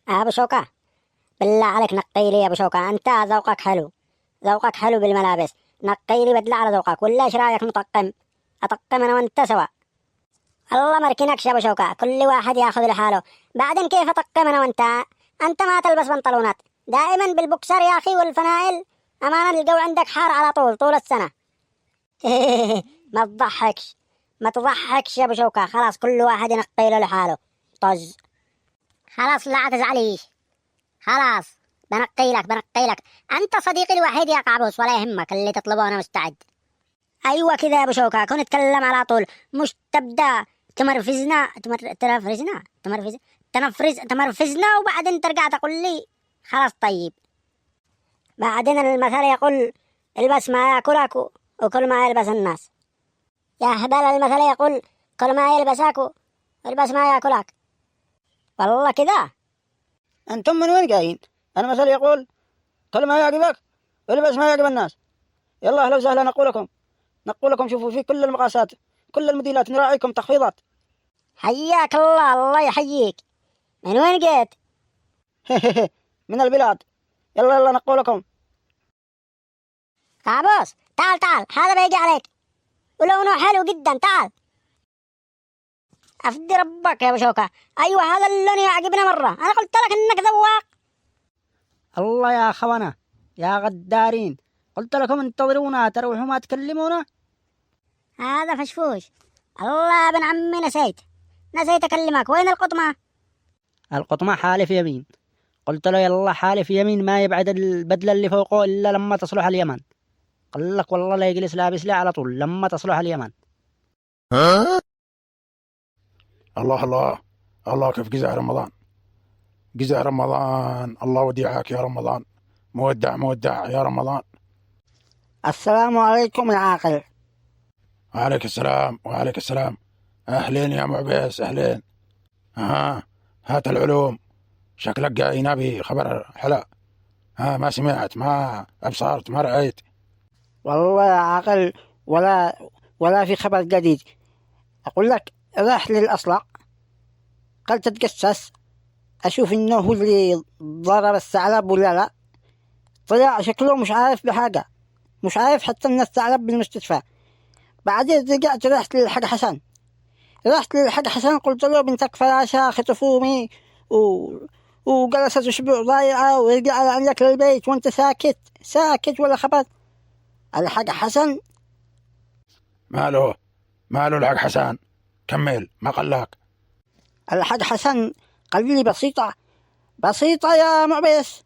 أبو شوكة، بالله عليك نقي لي يا أبو شوكة، أنت ذوقك حلو، ذوقك حلو بالملابس. نقي لي بدلة على ذوقك، ولا إيش رأيك نطقم؟ أطقم أنا وأنت سوا. الله مركنكش يا أبو شوكة، كل واحد ياخذ لحاله. بعدين كيف أطقم أنا وأنت؟ أنت ما تلبس بنطلونات دائما بالبوكسر يا أخي والفنايل. أمانة الجو عندك حار على طول السنة. ما تضحكش، ما تضحكش يا أبو شوكة، خلاص كل واحد ينقي له لحاله. طز. خلاص لا تزعليش، خلاص بنقي لك. أنت صديقي الوحيد يا قعبوس، ولا يهمك اللي تطلبه أنا مستعد. أيوة كذا يا أبو شوكة، كنت تكلم على طول، مش تبدأ تنفرزنا وبعدين ترجع تقول لي خلاص طيب. بعدين المثل يقول البس ما يأكلك وكل ما يلبس الناس. يا هبل، المثل يقول كل ما يلبسك والبس ما يأكلك. والله كذا. أنتم من وين جايين؟ المثل يقول كل ما يعجبك والبس ما يعجب الناس. يلا أهلا وسهلا، نقول لكم شوفوا في كل المقاسات، كل الموديلات، نراعيكم تخفيضات. حياك الله، الله يحييك. من وين جيت؟ من البلاد. يلا نقول لكم. قعبوس تعال، هذا بيجي عليك ولونه حلو جدا، تعال. أفدي ربك يا أبو شوكة، أيوة هذا اللون يعجبنا مرة، أنا قلت لك إنك ذواق. الله يا أخوانا يا غدارين، قلت لكم انتظرونا، تروحوا ما تكلمونا. هذا فشفوش. الله يا ابن عمي، نسيت أكلمك، وين القطمة؟ القطمة حالف يمين، قلت له يلا حالف يمين ما يبعد البدلة اللي فوقه إلا لما تصلح اليمن. قال لك والله لا يجلس لابس لي على طول لما تصلح اليمن. الله الله الله، كيف جزع رمضان، الله وديعك يا رمضان، مودع يا رمضان. السلام عليكم يا عاقل. وعليك السلام. أهلين يا معبيس، أهلين. هات العلوم، شكلك جاي نبي خبر حلا. ما سمعت، ما أبصرت، ما رأيت. والله يا عاقل ولا في خبر جديد. أقول لك راح للأصلع، قال تتجسس أشوف إنه هو اللي ضرب الثعلب ولا لا. طلع شكله مش عارف بحاجة، مش عارف حتى إن الثعلب بالمستشفى. بعدين رجعت رحت للحق حسن، قلت له بنتك فراشة خطفومي وجلست أسبوع ضايعة، ورجع عندك للبيت وانت ساكت ولا خبر. الحق حسن ماله الحق حسن، كمل ما قلاك. الحق حسن قال لي بسيطة يا معبيس،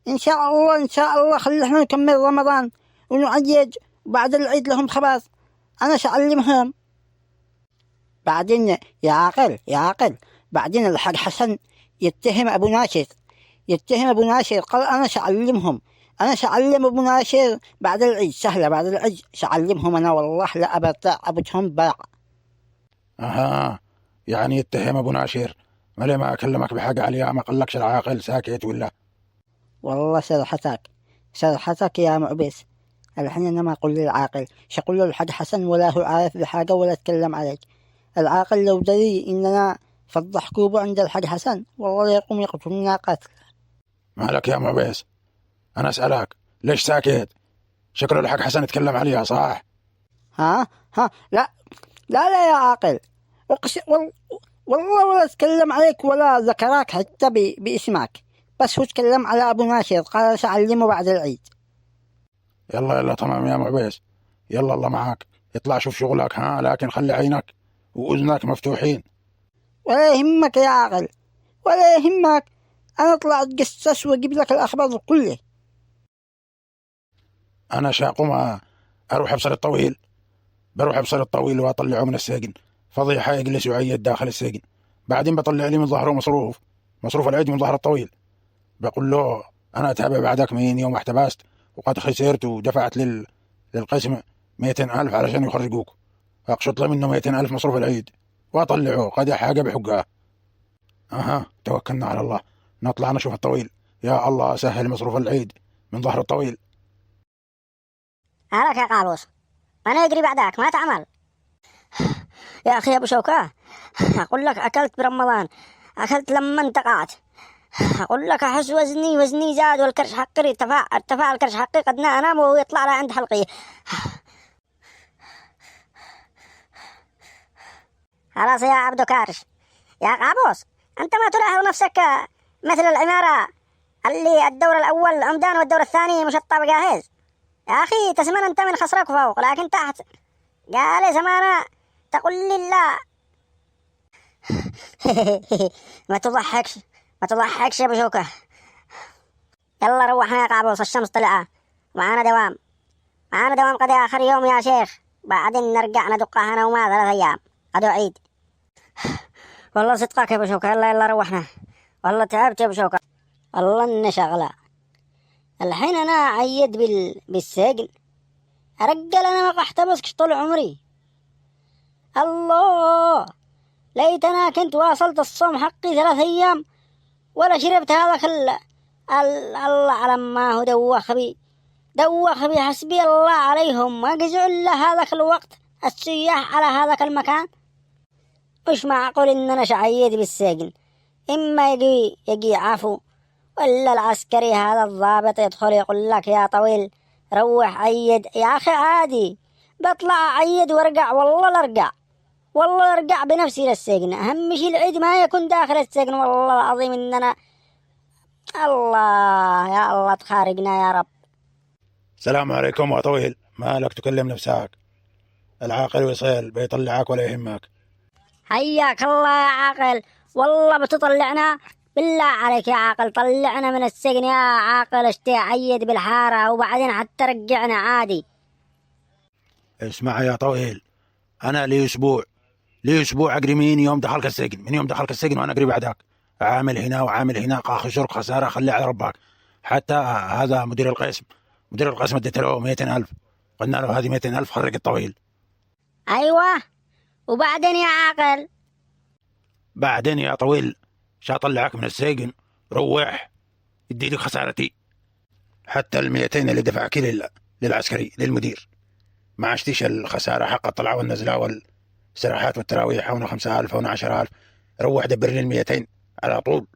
إن شاء الله خلي احنا نكمل رمضان ونعيد، وبعد العيد لهم خبر أنا سأعلمهم. بعدين يا عاقل بعدين الحق حسن يتهم أبو ناشر، قال أنا سأعلم أبو ناشر بعد العيد، سهلة بعد العيد سأعلمهم أنا، والله لا أبتهم باع. يعني يتهم أبو ناشر، ما أكلمك بحاجة عليها، ما قلكش العاقل ساكت ولا؟ والله سرحتك يا معبس. الحين أنا ما أقول للعاقل شقول له الحق حسن، ولا هو عارف بحاجة ولا أتكلم عليك. العاقل لو دري إننا فضح كوبه عند الحق حسن والله يقوم يقتلنا قتل. مالك يا معبيس؟ أنا أسألك ليش ساكت؟ شكله الحق حسن يتكلم عليها صح؟ ها لا يا عاقل، والله ولا أتكلم عليك ولا ذكرك حتى باسمك، بس هو تكلم على أبو ناشر قال سأعلمه بعد العيد. يلا تمام يا معبيس، يلا الله معاك، اطلع شوف شغلك، لكن خلي عينك وأذنك مفتوحين. ولا يهمك يا عاقل، ولا يهمك، أنا أطلع أتجسس وأجيب لك الأخبار كله. أنا شاقوم أروح بروح أبصر الطويل وأطلعه من السجن، فضيحة يجلس ويعيد داخل السجن. بعدين بطلع لي من ظهره مصروف العيد من ظهر الطويل، بقول له أنا أتابع بعدك من يوم احتبست وقد خسرت، ودفعت للقسم 200,000 علشان يخرجوك، أقشط له منه 200,000 مصروف العيد وأطلعه قد حاجة بحقها. توكلنا على الله، نطلع نشوف الطويل. يا الله سهل مصروف العيد من ظهر الطويل. هلك يا قابوس، أنا أجري بعدك ما تعمل. يا أخي أبو شوكة، أقول لك أكلت برمضان، أكلت لما انتقعت، أقول لك أحس وزني زاد، والكرش حقي ارتفع الكرش حقي، قد أنام وهو يطلع لي عند حلقي. خلاص يا عبدو كارش. يا قابوس، أنت ما تلاحظ نفسك مثل العمارة اللي الدور الأول عمدان والدور الثاني مشطب جاهز؟ يا أخي تسمن أنت من خصرك فوق لكن تحت. قال زمانة تقول لي لا. ما تضحكش يا بشوكة. يلا روحنا يا قابوس، الشمس طلعة، معانا دوام قد آخر يوم يا شيخ، بعدين نرجع ندقها أنا وما 3 أيام قد عيد. والله صدقك يا بشوكة. يلا روحنا، والله تعبت يا بشوكة، والله إن شغلة. الحين أنا عيد بالسجن. أرجل أنا ما احتبسكش طول عمري. الله، ليتنا كنت واصلت الصوم حقي 3 أيام ولا شربت هذاك الله على ما هو دوخ بي حسبي الله عليهم، ما جزعوا إلا هذاك الوقت السياح على هذاك المكان. مش معقول إن أنا شعيد بالسجن، إما يجي عفو، ولا العسكري هذا الضابط يدخل يقول لك يا طويل روح عيد. يا أخي عادي، بطلع عيد وارجع، والله ارجع بنفسي للسجن. أهم شيء العيد ما يكون داخل السجن. والله العظيم إننا الله يا الله تخارجنا يا رب. السلام عليكم يا طويل، مالك تكلم نفسك؟ العاقل وصيل بيطلعك ولا يهمك. حياك الله يا عاقل، والله بتطلعنا بالله عليك يا عاقل، طلعنا من السجن يا عاقل، اشتي عيد بالحارة وبعدين حتى رجعنا عادي. اسمع يا طويل، أنا لي أسبوع أقري من يوم دخلك السجن وأنا أقري بعدك، عامل هنا وعامل هنا، خسرك خسارة خلي على ربك. حتى هذا مدير القسم اديت له 200,000، قلنا له هذه 200,000 خرج الطويل. أيوة، وبعدين يا عاقل؟ بعدين يا طويل شا طلعك من السجن، روح ادي لك خسارتي، حتى 200 اللي دفعك للعسكري للمدير ما عشتيش الخسارة حق الطلعة والنزلة والسراحات والتراويح، هنا 5,000 هنا 10,000، روح دبر لي 200 على طول.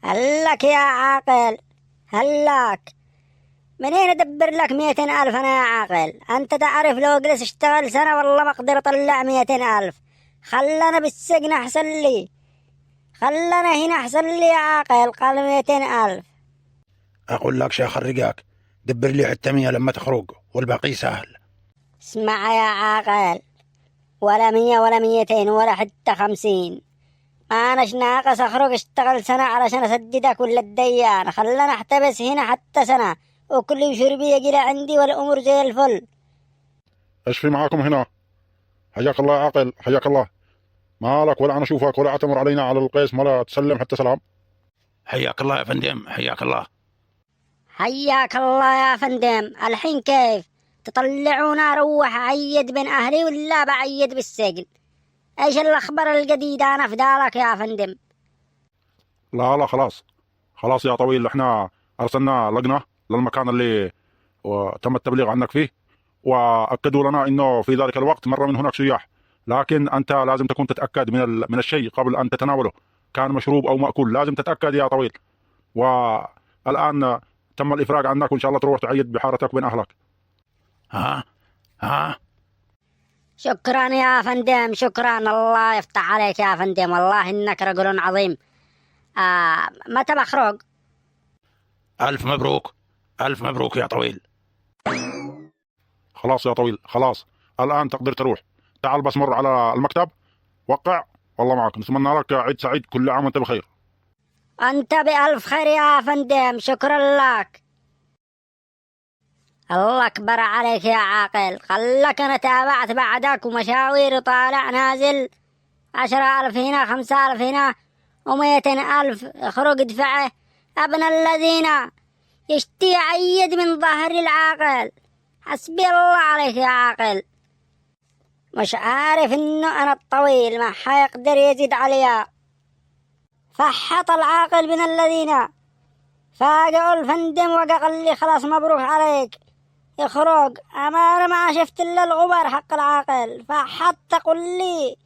هلك يا عاقل، هلك منين ادبر لك 200,000 انا يا عاقل؟ انت تعرف لو جلس اشتغل سنة والله ما اقدر اطلع 200,000. خلنا بالسجن احسن لي، خلنا هنا احسن لي يا عاقل. قال 200,000. اقول لك شا خرجاك دبر لي حتى 100 لما تخرج والباقي سهل. اسمع يا عاقل، ولا 100 ولا 200 ولا حتى 50، ما أناش ناقص أخرج اشتغل سنة علشان أسددك ولا الديان. خلنا احتبس هنا حتى سنة وكل شربي يجي عندي والأمور زي الفل. ايش في معاكم هنا؟ حياك الله يا عاقل، حياك الله. مالك ولا أنا أشوفك ولا أعتمر علينا على القسم ولا تسلم حتى سلام؟ حياك الله يا فندم، حياك الله. حياك الله يا فندم. الحين كيف تطلعونا روح عيد بين أهلي ولا بعيد بالسجن؟ ايش الأخبار الجديدة؟ أنا فدالك يا فندم. لا خلاص يا طويل، احنا أرسلنا لجنة للمكان اللي تم التبليغ عنك فيه، وأكدوا لنا إنه في ذلك الوقت مر من هناك سياح، لكن أنت لازم تكون تتأكد من الشيء قبل أن تتناوله، كان مشروب أو مأكول، لازم تتأكد يا طويل. والآن تم الإفراج عنك، وإن شاء الله تروح تعيد بحارتك بين أهلك. ها شكرا يا فندم، شكرا، الله يفتح عليك يا فندم، والله إنك رجل عظيم. متى بخرج؟ ألف مبروك يا طويل. خلاص يا طويل، خلاص الآن تقدر تروح. تعال بس مر على المكتب وقع، والله معك. نتمنى لك عيد سعيد، كل عام وانت بخير. أنت بألف خير يا فندم، شكرا لك. الله أكبر عليك يا عاقل، خلك أنا تابعت بعدك ومشاوير طالع نازل، 10,000 هنا 5,000 هنا و200,000 اخرج ادفعه. ابن الذين يشتي عيد من ظهر العاقل. حسبي الله عليك يا عاقل، مش عارف انه انا الطويل ما حيقدر يزيد عليها. فحط العاقل من الذين فاقعوا الفندم وقال لي خلاص مبروك عليك يخرج. انا ما شفت الا الغبار حق العاقل، فحط قل لي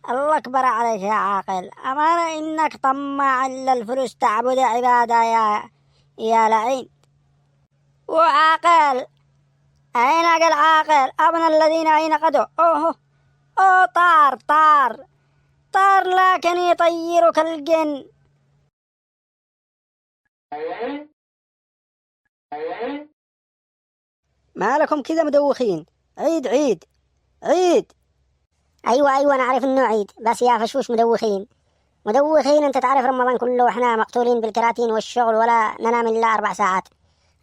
الله أكبر عليك يا عاقل، أمانة إنك طماع إلا الفلوس تعبد عبادة يا لعين. وعاقل أين قال عاقل؟ أبن الذين أين قدوا؟ أوه طار لكن يطير كالجن. ما لكم كذا مدوخين؟ عيد. أيوة أنا أعرف إنه عيد، بس يا فشوش مدوخين. أنت تعرف رمضان كله وإحنا مقتولين بالكراتين والشغل ولا ننام إلا 4 ساعات.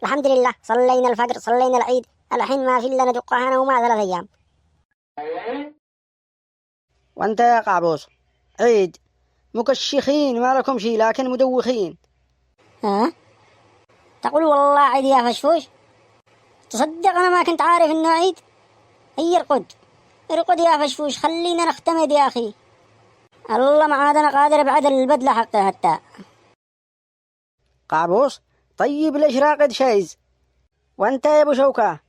الحمد لله صلينا الفجر صلينا العيد، الحين ما في إلا ندقها أنا وما 3 أيام. وانت يا قعبوس عيد، مكشخين ما لكم شي لكن مدوخين. ها؟ تقول والله عيد يا فشفوش؟ تصدق أنا ما كنت عارف إنه عيد. هي ارقد يا فشفوش، خلينا نختمد يا أخي. الله ما عاد أنا قادر بعدل البدلة حقه حتى. قعبوس طيب ليش راقد شايز؟ وانت يا ابو شوكة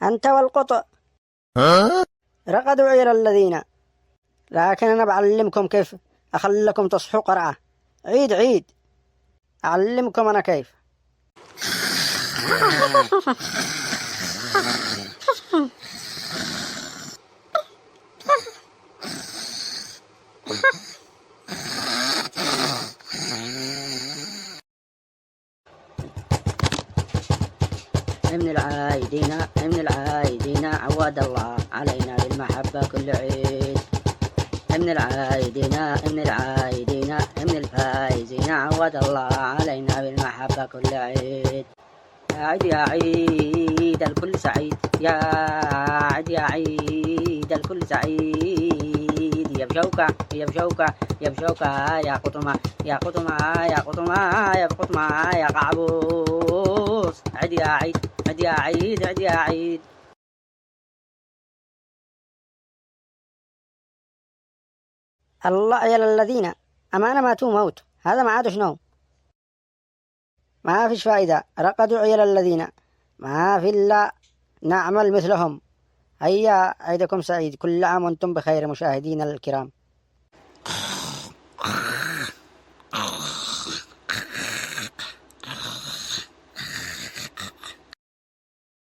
انت والقط رقدوا عير الذين، لكن انا بعلمكم كيف اخلكم تصحوا قرعة. عيد اعلمكم انا كيف. من العايدين عواد الله علينا بالمحبة كل عيد. من الفايزين عواد الله علينا بالمحبة كل عيد. يا عيد الكل سعيد، يا عيد الكل سعيد. يا بشوكة يا قطمة يا قعبوس. عيد يا عيد. الله يا الذين أمانة ماتوا موت، هذا ما عاد شنو، ما فيش فائدة. رقدوا عيال الذين ما في إلا نعمل مثلهم. هيا عيدكم سعيد، كل عام وانتم بخير مشاهدين الكرام.